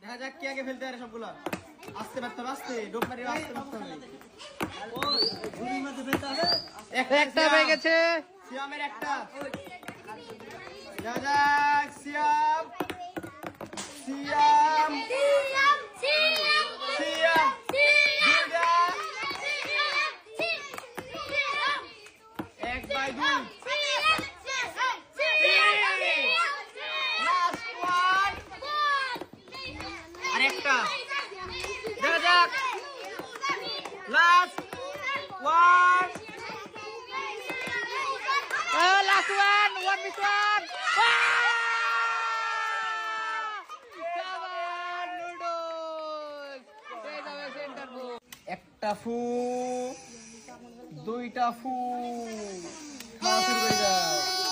দেখা যাক কে আগে ফেলতে পারে সবগুলা। আস্তে মারতে হবে, আস্তে ডোপ মারি, আস্তে মারতে হবে। একটা হয়ে গেছে। সিয়ামের একটা। দেখা যাক সিয়াম, সিয়াম, সিয়াম, দুইটা, 1 by 2, লাস্ট ওয়ান, আরেকটা। দেখা যাক last one, last one, one miss one. একটা ফু, দুইটা ফু, খাওয়া শুরু করে দাও।